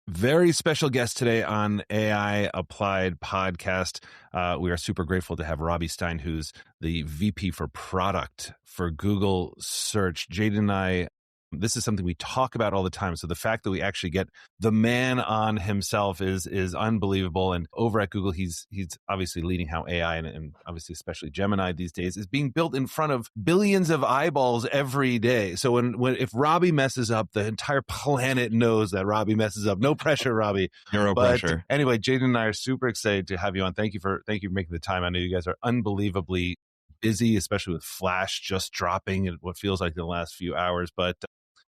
Very special guest today on AI Applied Podcast. We are super grateful to have Robby Stein, who's the VP for product for Google Search. Jaden and I, this is something we talk about all the time. So the fact that we actually get the man on himself is unbelievable. And over at Google, he's obviously leading how AI and obviously especially Gemini these days is being built in front of billions of eyeballs every day. So when if Robby messes up, the entire planet knows that Robby messes up. No pressure, Robby. Zero pressure. Anyway, Jaden and I are super excited to have you on. Thank you for making the time. I know you guys are unbelievably busy, especially with Flash just dropping in what feels like the last few hours. But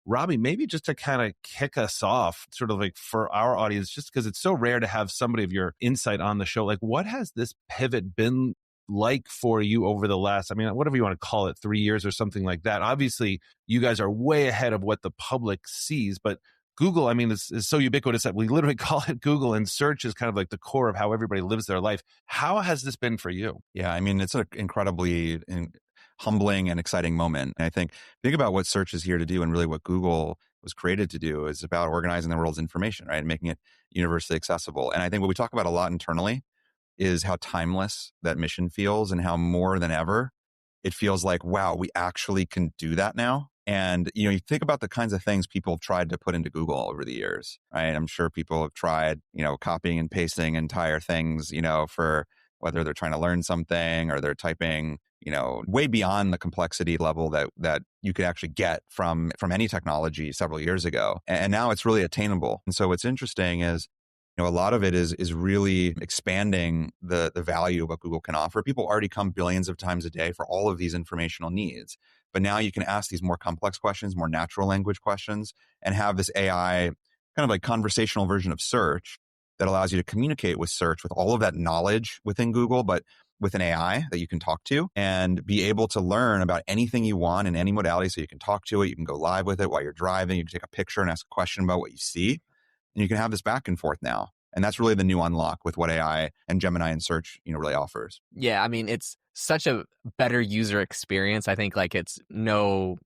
Robby, maybe just to kind of kick us off, sort of like for our audience, just because it's so rare to have somebody of your insight on the show, like what has this pivot been like for you over the last, I mean, whatever you want to call it, 3 years or something like that? Obviously, you guys are way ahead of what the public sees, but Google, I mean, is so ubiquitous that we literally call it Google, and search is kind of like the core of how everybody lives their life. How has this been for you? Yeah, I mean, it's an incredibly humbling and exciting moment. And I think about what search is here to do, and really what Google was created to do is about organizing the world's information, right? And making it universally accessible. And I think what we talk about a lot internally is how timeless that mission feels, and how more than ever it feels like, wow, we actually can do that now. And, you think about the kinds of things people have tried to put into Google over the years, right? I'm sure people have tried, copying and pasting entire things, for whether they're trying to learn something or they're typing, way beyond the complexity level that you could actually get from any technology several years ago. And now it's really attainable. And so what's interesting is, a lot of it is really expanding the value of what Google can offer. People already come billions of times a day for all of these informational needs. But now you can ask these more complex questions, more natural language questions, and have this AI kind of like conversational version of search that allows you to communicate with search with all of that knowledge within Google, but with an AI that you can talk to and be able to learn about anything you want in any modality. So you can talk to it, you can go live with it while you're driving, you can take a picture and ask a question about what you see, and you can have this back and forth now. And that's really the new unlock with what AI and Gemini and search, really offers. Yeah, I mean, it's such a better user experience. I think there's no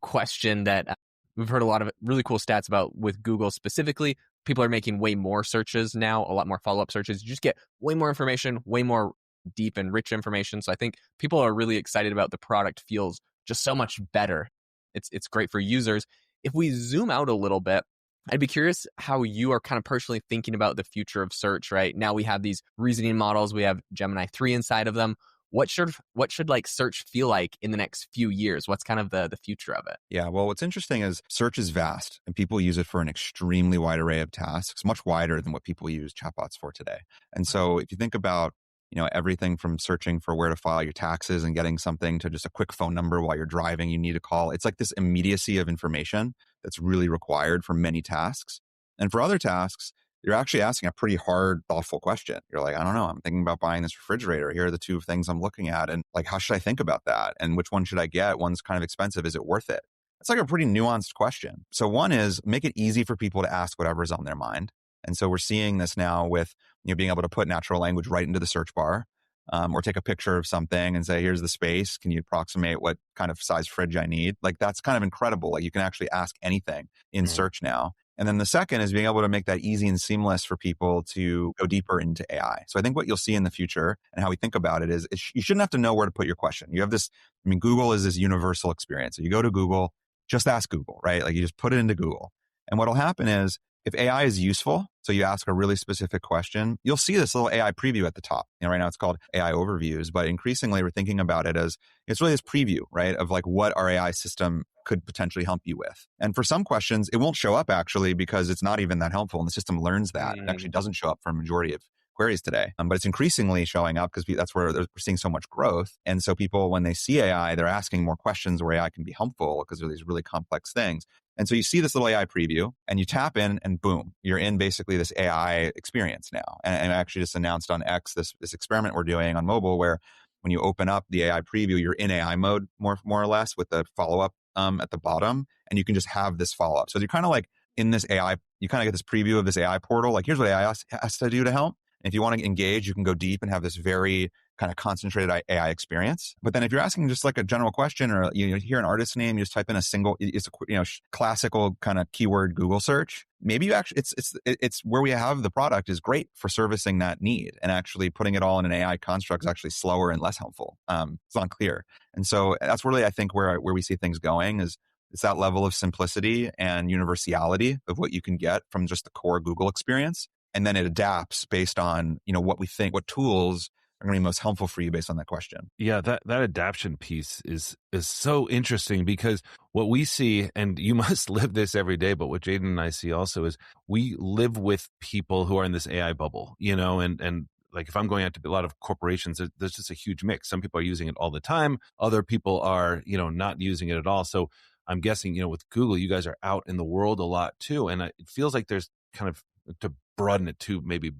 question that we've heard a lot of really cool stats about with Google specifically. People are making way more searches now, a lot more follow-up searches. You just get way more information, way more deep and rich information. So I think people are really excited about the product. Feels just so much better. It's great for users. If we zoom out a little bit, I'd be curious how you are kind of personally thinking about the future of search, right? Now we have these reasoning models, we have Gemini 3 inside of them. What should search feel like in the next few years? What's kind of the future of it? Yeah, well, what's interesting is search is vast and people use it for an extremely wide array of tasks, much wider than what people use chatbots for today. And so if you think about everything from searching for where to file your taxes and getting something to just a quick phone number while you're driving, you need a call. It's like this immediacy of information that's really required for many tasks. And for other tasks, you're actually asking a pretty hard, thoughtful question. You're like, I don't know, I'm thinking about buying this refrigerator. Here are the two things I'm looking at. And how should I think about that? And which one should I get? One's kind of expensive. Is it worth it? It's like a pretty nuanced question. So one is make it easy for people to ask whatever's on their mind. And so we're seeing this now with being able to put natural language right into the search bar, or take a picture of something and say, here's the space. Can you approximate what kind of size fridge I need? That's kind of incredible. You can actually ask anything in search now. And then the second is being able to make that easy and seamless for people to go deeper into AI. So I think what you'll see in the future and how we think about it is you shouldn't have to know where to put your question. You have this, Google is this universal experience. So you go to Google, just ask Google, right? You just put it into Google. And what'll happen is if AI is useful, so you ask a really specific question, you'll see this little AI preview at the top. Right now it's called AI overviews, but increasingly we're thinking about it as it's really this preview, right? Of what our AI system could potentially help you with. And for some questions, it won't show up actually because it's not even that helpful. And the system learns that. It actually doesn't show up for a majority of queries today. But it's increasingly showing up because that's where we're seeing so much growth. And so people, when they see AI, they're asking more questions where AI can be helpful because they're these really complex things. And so you see this little AI preview and you tap in and boom, you're in basically this AI experience now. And I actually just announced on X this experiment we're doing on mobile where when you open up the AI preview, you're in AI mode more or less with the follow-up at the bottom, and you can just have this follow-up. So you're kind of in this AI, you kind of get this preview of this AI portal. Here's what AI has to do to help. And if you want to engage, you can go deep and have this very kind of concentrated AI experience. But then if you're asking just a general question or you hear an artist's name, you just type in a single, it's a classical kind of keyword Google search. maybe you actually, it's where we have the product is great for servicing that need, and actually putting it all in an AI construct is actually slower and less helpful. It's unclear. And so that's really, I think, where we see things going is it's that level of simplicity and universality of what you can get from just the core Google experience. And then it adapts based on, what we think, what tools are going to be most helpful for you based on that question. Yeah, that adaption piece is so interesting, because what we see, and you must live this every day, but what Jaden and I see also is we live with people who are in this AI bubble, and like if I'm going out to a lot of corporations, there's just a huge mix. Some people are using it all the time. Other people are, not using it at all. So I'm guessing, with Google, you guys are out in the world a lot too. And it feels like there's kind of, to broaden it too, maybe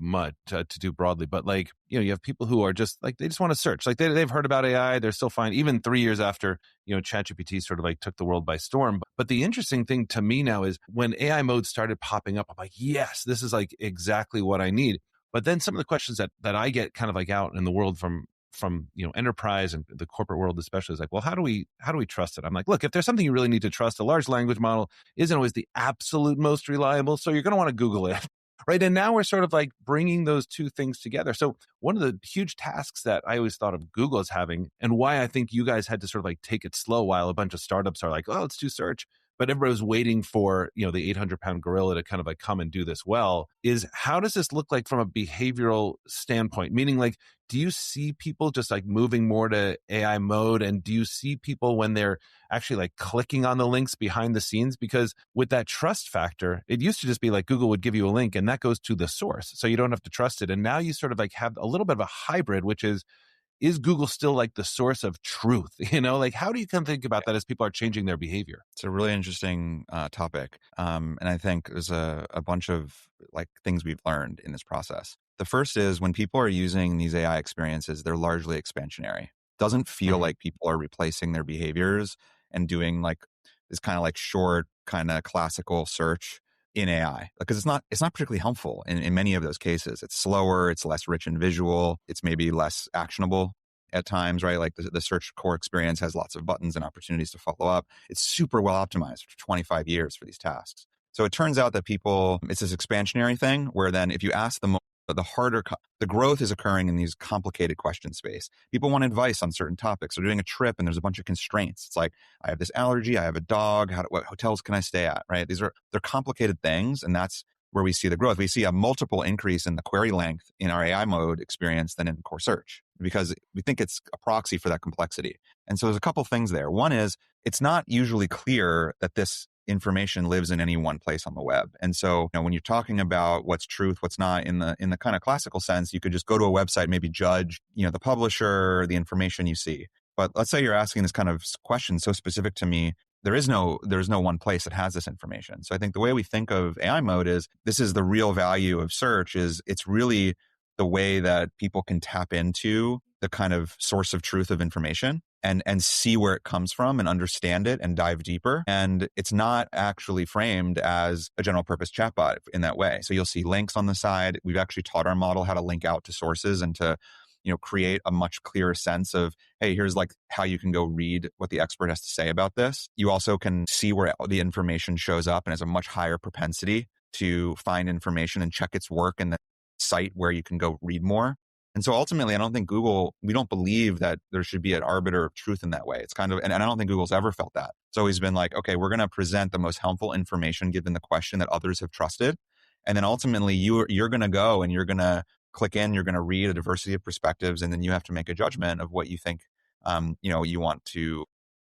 to do broadly, but like, you have people who are just like, they just want to search. Like they've heard about AI. They're still fine, even 3 years after, ChatGPT sort of like took the world by storm. But the interesting thing to me now is when AI mode started popping up, I'm like, yes, this is like exactly what I need. But then some of the questions that I get kind of like out in the world from enterprise and the corporate world especially is like, well, how do we trust it? I'm like, look, if there's something you really need to trust, a large language model isn't always the absolute most reliable, so you're going to want to Google it. Right. And now we're sort of like bringing those two things together. So one of the huge tasks that I always thought of Google as having, and why I think you guys had to sort of like take it slow while a bunch of startups are like, oh, let's do search, but everybody was waiting for, the 800-pound gorilla to kind of like come and do this well, is how does this look like from a behavioral standpoint? Meaning, like, do you see people just like moving more to AI mode? And do you see people when they're actually like clicking on the links behind the scenes? Because with that trust factor, it used to just be like Google would give you a link and that goes to the source, so you don't have to trust it. And now you sort of like have a little bit of a hybrid, which is Google still like the source of truth? Like how do you come think about that as people are changing their behavior? It's a really interesting topic. And I think there's a bunch of like things we've learned in this process. The first is when people are using these AI experiences, they're largely expansionary. Doesn't feel like people are replacing their behaviors and doing like this kind of like short, kind of classical search in AI, because it's not particularly helpful in many of those cases. It's slower, it's less rich and visual, it's maybe less actionable at times, right? Like the search core experience has lots of buttons and opportunities to follow up. It's super well optimized for 25 years for these tasks. So it turns out that it's this expansionary thing where then if you ask them, the growth is occurring in these complicated question space. People want advice on certain topics. They're doing a trip and there's a bunch of constraints. It's like, I have this allergy, I have a dog, what hotels can I stay at, right? They're complicated things, and that's where we see the growth. We see a multiple increase in the query length in our AI mode experience than in core search, because we think it's a proxy for that complexity. And so there's a couple things there. One is it's not usually clear that this information lives in any one place on the web. And so, when you're talking about what's truth, what's not in the kind of classical sense, you could just go to a website, maybe judge, the publisher, the information you see. But let's say you're asking this kind of question so specific to me, there's no one place that has this information. So I think the way we think of AI mode is this is the real value of search, is it's really the way that people can tap into the kind of source of truth of information and see where it comes from and understand it and dive deeper. And it's not actually framed as a general purpose chatbot in that way. So you'll see links on the side. We've actually taught our model how to link out to sources and to create a much clearer sense of, hey, here's like how you can go read what the expert has to say about this. You also can see where the information shows up and has a much higher propensity to find information and check its work in the site where you can go read more. And so ultimately, I don't think we don't believe that there should be an arbiter of truth in that way. It's kind of, and I don't think Google's ever felt that. It's always been like, okay, we're going to present the most helpful information given the question that others have trusted. And then ultimately you're going to go and you're going to click in, you're going to read a diversity of perspectives, and then you have to make a judgment of what you think, you want to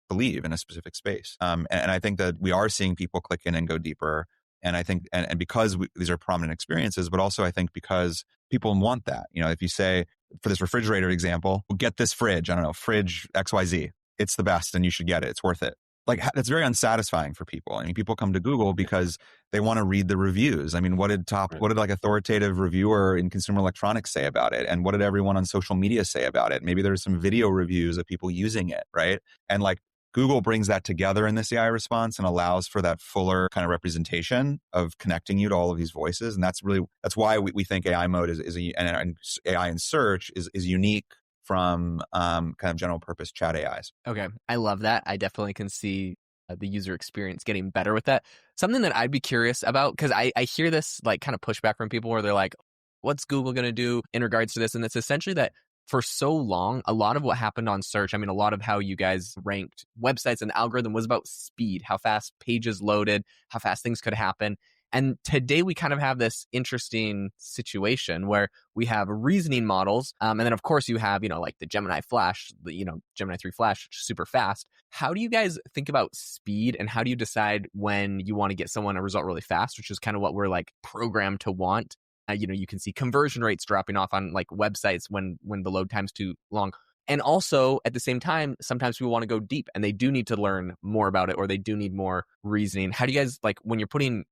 believe in a specific space. And I think that we are seeing people click in and go deeper. And I think, and because these are prominent experiences, but also I think because people want that. If you say, for this refrigerator example, get this fridge, I don't know, fridge XYZ, it's the best and you should get it, it's worth it. Like, that's very unsatisfying for people. I mean, people come to Google because they want to read the reviews. I mean, what did like authoritative reviewer in consumer electronics say about it? And what did everyone on social media say about it? Maybe there's some video reviews of people using it, right? And like, Google brings that together in this AI response and allows for that fuller kind of representation of connecting you to all of these voices. And that's why we think AI mode and AI in search is unique from kind of general purpose chat AIs. Okay. I love that. I definitely can see the user experience getting better with that. Something that I'd be curious about, because I hear this like kind of pushback from people where they're like, what's Google going to do in regards to this? And it's essentially that for so long, a lot of what happened on search, I mean, a lot of how you guys ranked websites and the algorithm was about speed, how fast pages loaded, how fast things could happen. And today we kind of have this interesting situation where we have reasoning models. And then, of course, you have, like the Gemini Flash, Gemini 3 Flash, which is super fast. How do you guys think about speed, and how do you decide when you want to get someone a result really fast, which is kind of what we're like programmed to want? You can see conversion rates dropping off on like websites when the load time's too long. And also at the same time, sometimes people want to go deep and they do need to learn more about it, or they do need more reasoning. How do you guys, like, when you're putting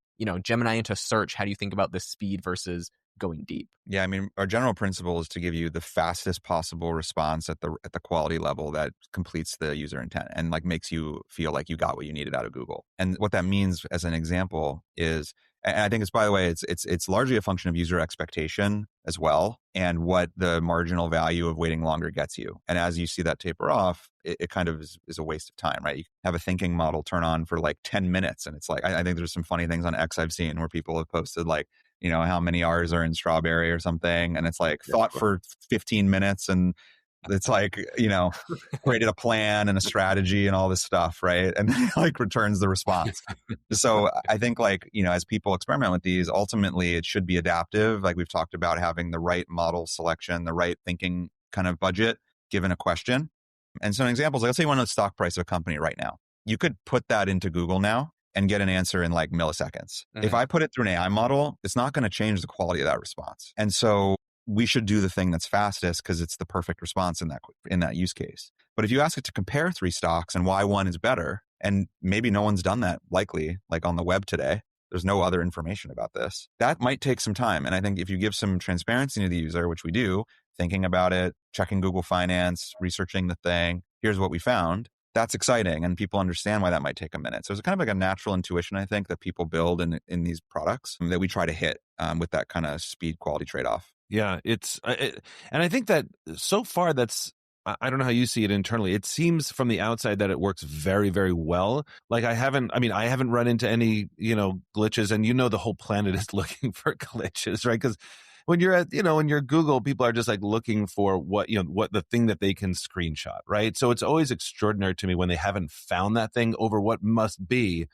Gemini into search, how do you think about the speed versus going deep? Yeah, I mean, our general principle is to give you the fastest possible response at the quality level that completes the user intent and like makes you feel like you got what you needed out of Google. And what that means, as an example, is, and I think it's, by the way, it's largely a function of user expectation as well, and what the marginal value of waiting longer gets you. And as you see that taper off, it kind of is a waste of time, right? You have a thinking model turn on for like 10 minutes. And it's like, I think there's some funny things on X I've seen where people have posted like, how many R's are in strawberry or something. And it's like thought for 15 minutes. And it's like, created a plan and a strategy and all this stuff, right? And then like returns the response. So I think like, as people experiment with these, ultimately it should be adaptive. Like we've talked about having the right model selection, the right thinking kind of budget given a question. And some examples, like let's say you want to know the stock price of a company right now. You could put that into Google now and get an answer in like milliseconds. Mm-hmm. If I put it through an AI model, it's not going to change the quality of that response. And so we should do the thing that's fastest because it's the perfect response in that use case. But if you ask it to compare 3 stocks and why one is better, and maybe no one's done that likely, like on the web today, there's no other information about this, that might take some time. And I think if you give some transparency to the user, which we do, thinking about it, checking Google Finance, researching the thing, here's what we found, that's exciting. And people understand why that might take a minute. So it's kind of like a natural intuition, I think, that people build in these products that we try to hit with that kind of speed quality trade-off. Yeah, and I think that so far I don't know how you see it internally. It seems from the outside that it works very, very well. Like I haven't run into any, glitches, and the whole planet is looking for glitches, right? Because when you're when you're Google, people are just like looking for what the thing that they can screenshot, right? So it's always extraordinary to me when they haven't found that thing over what must be,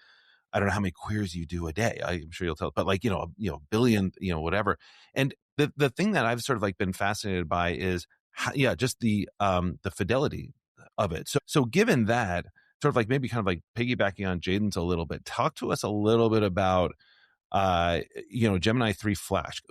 I don't know how many queries you do a day. I'm sure you'll tell, but like, billion, whatever. And the thing that I've sort of like been fascinated by is just the fidelity of it. So given that, sort of like maybe kind of like piggybacking on Jaden's a little bit, talk to us a little bit about Gemini 3 Flash.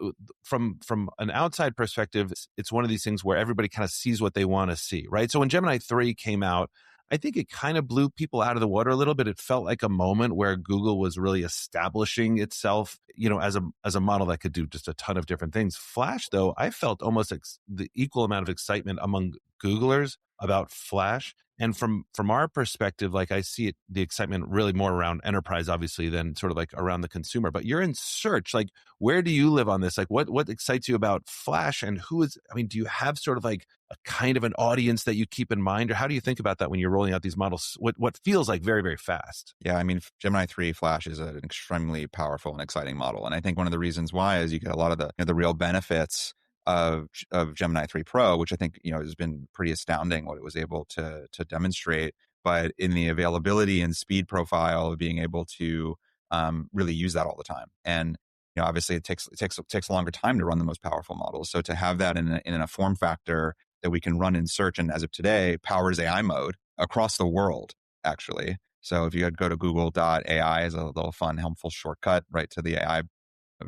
From an outside perspective, it's one of these things where everybody kind of sees what they want to see, right? So when Gemini 3 came out, I think it kind of blew people out of the water a little bit. It felt like a moment where Google was really establishing itself, as a model that could do just a ton of different things. Flash, though, I felt almost the equal amount of excitement among Googlers about Flash. And from our perspective, like I see it, the excitement really more around enterprise, obviously, than sort of like around the consumer. But you're in search. Like, where do you live on this? Like, what excites you about Flash? And do you have sort of like a kind of an audience that you keep in mind? Or how do you think about that when you're rolling out these models? What feels like very, very fast? Yeah, I mean, Gemini 3 Flash is an extremely powerful and exciting model. And I think one of the reasons why is you get a lot of the real benefits of Gemini 3 Pro, which I think, has been pretty astounding what it was able to demonstrate, but in the availability and speed profile of being able to really use that all the time. And, obviously it takes a longer time to run the most powerful models. So to have that in a form factor that we can run in search, and as of today, powers AI mode across the world, actually. So if you go to google.ai as a little fun, helpful shortcut right to the AI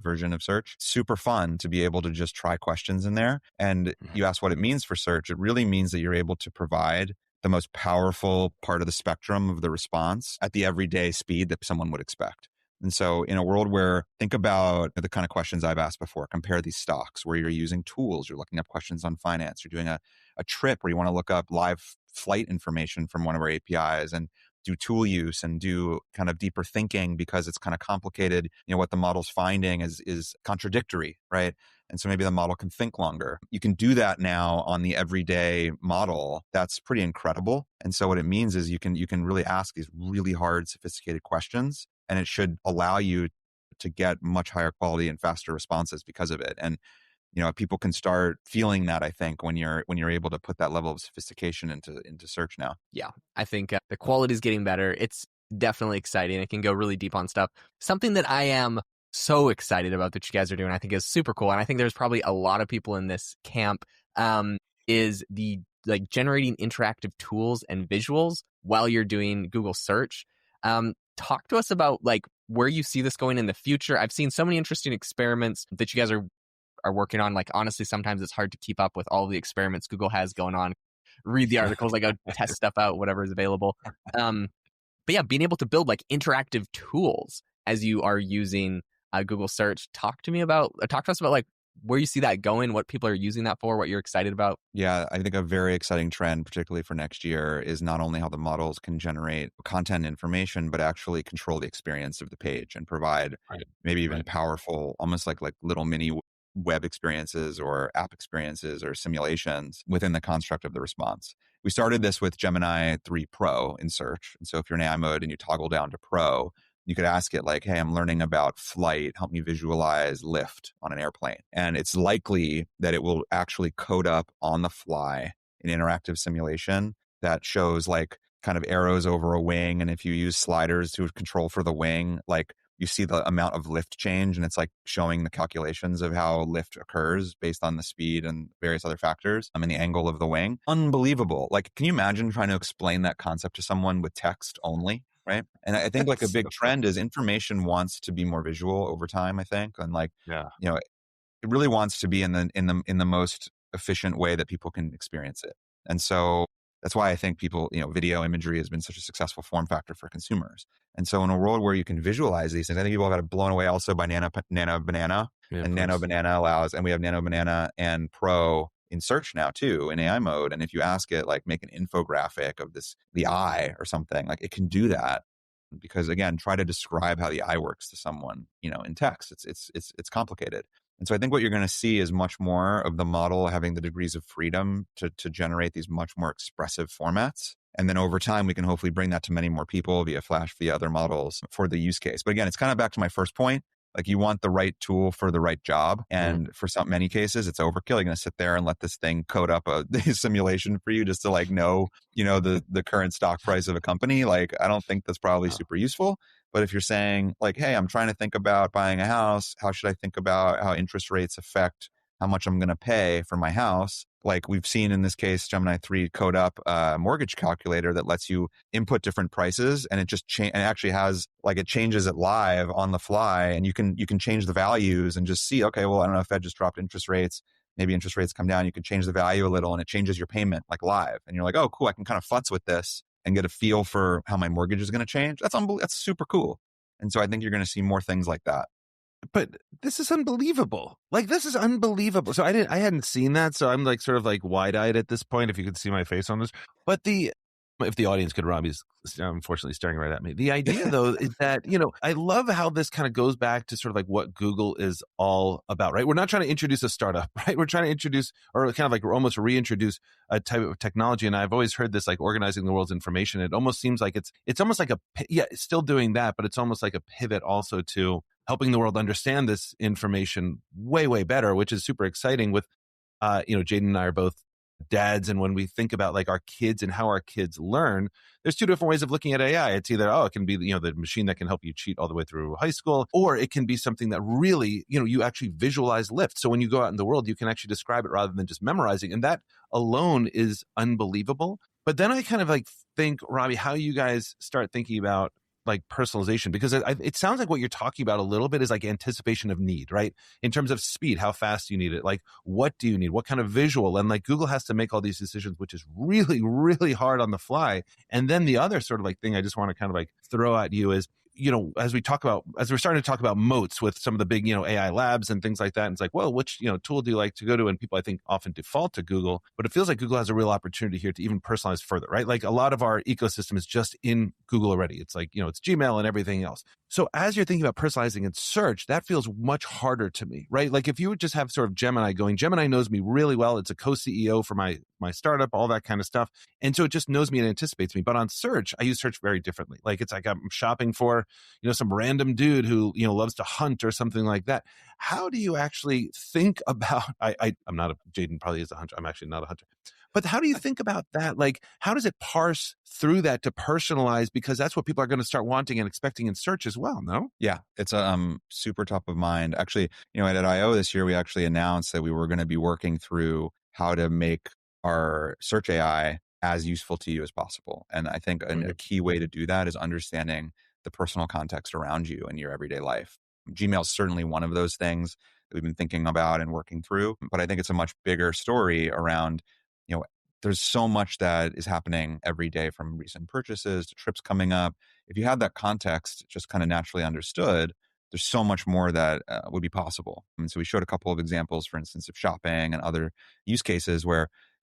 version of search, super fun to be able to just try questions in there. And you ask what it means for search. It really means that you're able to provide the most powerful part of the spectrum of the response at the everyday speed that someone would expect. And so in a world where, think about the kind of questions I've asked before, compare these stocks where you're using tools, you're looking up questions on finance, you're doing a trip where you want to look up live flight information from one of our APIs. And do tool use and do kind of deeper thinking because it's kind of complicated. What the model's finding is contradictory, right? And so maybe the model can think longer. You can do that now on the everyday model. That's pretty incredible. And so what it means is you can really ask these really hard, sophisticated questions, and it should allow you to get much higher quality and faster responses because of it. And people can start feeling that, I think, when you're able to put that level of sophistication into search now. Yeah, I think the quality is getting better. It's definitely exciting. It can go really deep on stuff. Something that I am so excited about that you guys are doing, I think is super cool. And I think there's probably a lot of people in this camp, is the generating interactive tools and visuals while you're doing Google search. Talk to us about where you see this going in the future. I've seen so many interesting experiments that you guys are working on. Honestly, sometimes it's hard to keep up with all the experiments Google has going on. Read the articles, go test stuff out, whatever is available. But yeah, being able to build interactive tools as you are using Google search. Talk to us about where you see that going, what people are using that for, what you're excited about. Yeah, I think a very exciting trend, particularly for next year, is not only how the models can generate content information, but actually control the experience of the page and provide maybe even powerful, almost like little mini web experiences or app experiences or simulations within the construct of the response. We started this with Gemini 3 Pro in search. And so if you're in AI mode and you toggle down to Pro, you could ask it hey, I'm learning about flight. Help me visualize lift on an airplane. And it's likely that it will actually code up on the fly an interactive simulation that shows kind of arrows over a wing. And if you use sliders to control for the wing, you see the amount of lift change, and it's showing the calculations of how lift occurs based on the speed and various other factors and the angle of the wing. Unbelievable. Can you imagine trying to explain that concept to someone with text only? Right. And I think a big trend is information wants to be more visual over time, I think. And it really wants to be in the most efficient way that people can experience it. And so that's why I think people, video imagery has been such a successful form factor for consumers. And so in a world where you can visualize these things, I think people got blown away also by Nano Banana. And Nano Banana allows, and we have Nano Banana and Pro in search now too, in AI mode. And if you ask it, make an infographic of the eye or something, it can do that. Because again, try to describe how the eye works to someone, in text. It's complicated. And so I think what you're going to see is much more of the model having the degrees of freedom to generate these much more expressive formats. And then over time, we can hopefully bring that to many more people via Flash, via other models for the use case. But again, it's kind of back to my first point. You want the right tool for the right job. And for many cases, it's overkill. You're going to sit there and let this thing code up a simulation for you just to know, the current stock price of a company. I don't think that's probably super useful. But if you're saying hey, I'm trying to think about buying a house, how should I think about how interest rates affect how much I'm going to pay for my house? We've seen in this case, Gemini 3 code up a mortgage calculator that lets you input different prices, and it just and it actually has it changes it live on the fly, and you can change the values and just see, okay, well, I don't know if Fed just dropped interest rates, maybe interest rates come down, you can change the value a little and it changes your payment live. And you're oh, cool, I can kind of futz with this and get a feel for how my mortgage is going to change. That's super cool. And so I think you're going to see more things like that. But this is unbelievable. This is unbelievable. So I hadn't seen that. So I'm sort of wide-eyed at this point, if you could see my face on this. But if the audience could, Robbie's unfortunately staring right at me. The idea though is that, I love how this kind of goes back to sort of what Google is all about, right? We're not trying to introduce a startup, right? We're trying to introduce, or kind of almost reintroduce a type of technology. And I've always heard this, organizing the world's information. It almost seems like it's almost it's still doing that, but it's almost like a pivot also to helping the world understand this information way, way better, which is super exciting with, Jaden and I are both dads. And when we think about our kids and how our kids learn, there's two different ways of looking at AI. It's either, it can be, the machine that can help you cheat all the way through high school, or it can be something that really, you actually visualize lift. So when you go out in the world, you can actually describe it rather than just memorizing. And that alone is unbelievable. But then I kind of think, Robbie, how you guys start thinking about personalization, because it sounds like what you're talking about a little bit is anticipation of need, right? In terms of speed, how fast do you need it? What do you need? What kind of visual? And Google has to make all these decisions, which is really, really hard on the fly. And then the other sort of thing I just want to kind of throw at you is, as we're starting to talk about moats with some of the big, AI labs and things like that, and it's like, well, which, tool do you like to go to? And people, I think, often default to Google, but it feels like Google has a real opportunity here to even personalize further, right? Like a lot of our ecosystem is just in Google already. It's like, it's Gmail and everything else. So as you're thinking about personalizing in search, that feels much harder to me, right? Like if you would just have sort of Gemini going, Gemini knows me really well. It's a co-CEO for my startup, all that kind of stuff. And so it just knows me and anticipates me. But on search, I use search very differently. Like it's like I'm shopping for, some random dude who, loves to hunt or something like that. How do you actually think about, I'm not Jaden probably is a hunter. I'm actually not a hunter. But how do you think about that? Like, how does it parse through that to personalize? Because that's what people are going to start wanting and expecting in search as well, no? Yeah, it's super top of mind. Actually, at I/O this year, we actually announced that we were going to be working through how to make our search AI as useful to you as possible. And I think a key way to do that is understanding the personal context around you in your everyday life. Gmail is certainly one of those things that we've been thinking about and working through, but I think it's a much bigger story around, there's so much that is happening every day, from recent purchases to trips coming up. If you had that context just kind of naturally understood, there's so much more that would be possible. And so we showed a couple of examples, for instance, of shopping and other use cases where,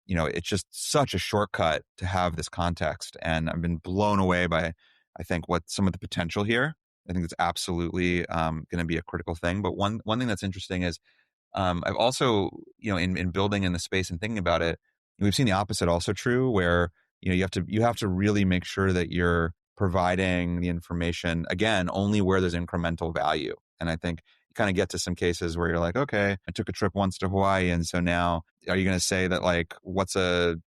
it's just such a shortcut to have this context. And I've been blown away by, I think, what some of the potential here. I think it's absolutely going to be a critical thing. But one thing that's interesting is I've also, in building in the space and thinking about it, we've seen the opposite also true, where you have to really make sure that you're providing the information, again, only where there's incremental value. And I think you kind of get to some cases where you're like, okay, I took a trip once to Hawaii, and so now are you going to say that, like, what's an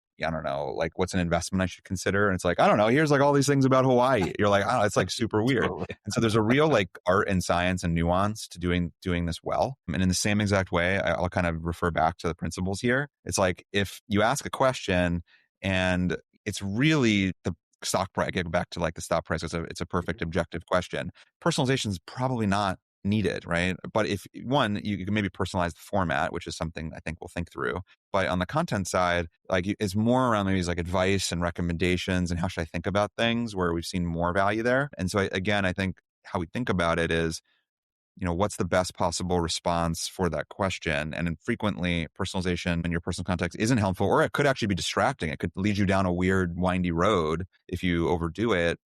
investment I should consider? And it's like, I don't know, here's like all these things about Hawaii. You're like, oh, it's like super weird. Totally. And so there's a real like art and science and nuance to doing this well. And in the same exact way, I'll kind of refer back to the principles here. It's like, if you ask a question and it's really the stock price, get back to like the stock price, it's a perfect objective question. Personalization is probably not needed, right? But if one, you can maybe personalize the format, which is something I think we'll think through. But on the content side, like, it's more around maybe like advice and recommendations and how should I think about things, where we've seen more value there. And so again, I think how we think about it is, what's the best possible response for that question? And then frequently personalization in your personal context isn't helpful, or it could actually be distracting. It could lead you down a weird, windy road if you overdo it.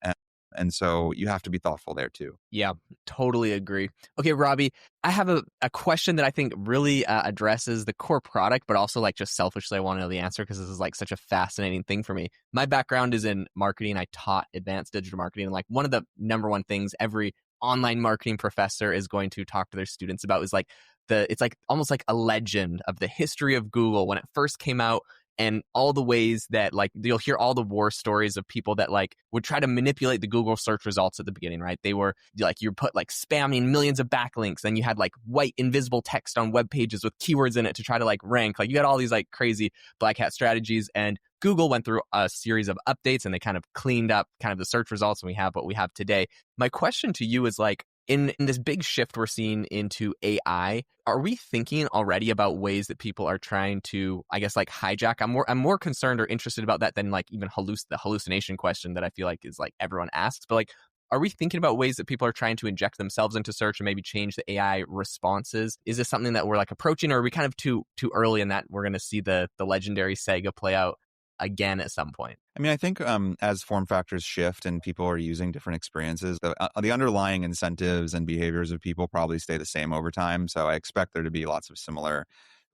And so you have to be thoughtful there too. Yeah, totally agree. Okay, Robby, I have a question that I think really addresses the core product, but also like just selfishly, I want to know the answer because this is like such a fascinating thing for me. My background is in marketing. I taught advanced digital marketing. And like one of the number one things every online marketing professor is going to talk to their students about is like it's like almost like a legend of the history of Google when it first came out, and all the ways that like you'll hear all the war stories of people that like would try to manipulate the Google search results at the beginning, right? They were like, you put like spamming millions of backlinks, then you had like white invisible text on web pages with keywords in it to try to like rank. Like you got all these like crazy black hat strategies, and Google went through a series of updates and they kind of cleaned up kind of the search results, and we have what we have today. My question to you is like, in this big shift we're seeing into AI, are we thinking already about ways that people are trying to, I guess, like hijack? I'm more concerned or interested about that than like even the hallucination question that I feel like is like everyone asks. But like, are we thinking about ways that people are trying to inject themselves into search and maybe change the AI responses? Is this something that we're like approaching, or are we kind of too early in that we're going to see the legendary saga play out again at some point? I mean, I think as form factors shift and people are using different experiences, the underlying incentives and behaviors of people probably stay the same over time. So I expect there to be lots of similar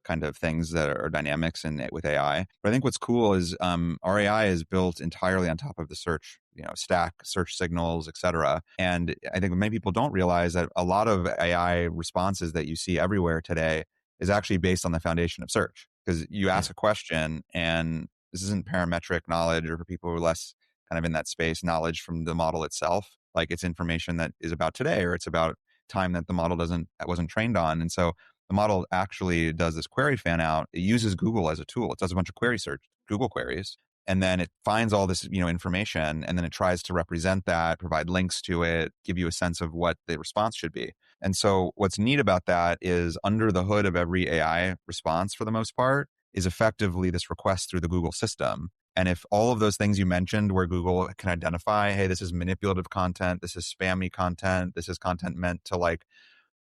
kind of things that are dynamics with AI. But I think what's cool is our AI is built entirely on top of the search, stack, search signals, et cetera. And I think many people don't realize that a lot of AI responses that you see everywhere today is actually based on the foundation of search. Because you ask a question, and this isn't parametric knowledge, or for people who are less kind of in that space, knowledge from the model itself. Like, it's information that is about today, or it's about time that the model wasn't trained on. And so the model actually does this query fan out. It uses Google as a tool. It does a bunch of query search, Google queries, and then it finds all this, information, and then it tries to represent that, provide links to it, give you a sense of what the response should be. And so what's neat about that is under the hood of every AI response, for the most part, is effectively this request through the Google system. And if all of those things you mentioned where Google can identify, hey, this is manipulative content, this is spammy content, this is content meant to like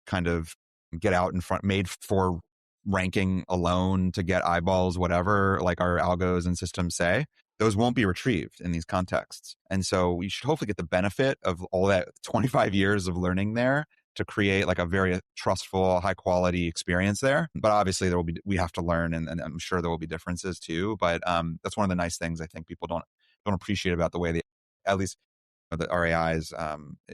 kind of get out in front, made for ranking alone to get eyeballs, whatever, like our algos and systems say, those won't be retrieved in these contexts. And so you should hopefully get the benefit of all that 25 years of learning there to create like a very trustful, high quality experience there. But obviously we have to learn, and I'm sure there will be differences too. But that's one of the nice things I think people don't appreciate about the way at least the RAI's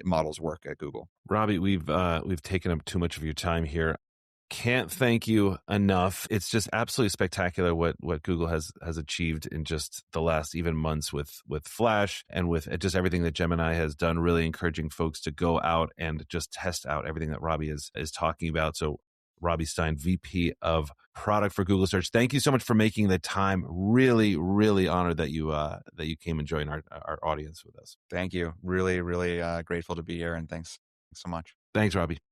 models work at Google. Robby, we've taken up too much of your time here. Can't thank you enough. It's just absolutely spectacular what Google has achieved in just the last even months with Flash and with just everything that Gemini has done, really encouraging folks to go out and just test out everything that Robby is talking about. So Robby Stein, VP of Product for Google Search, thank you so much for making the time. Really, really honored that you came and joined our audience with us. Thank you. Really, really grateful to be here, and thanks so much. Thanks, Robby.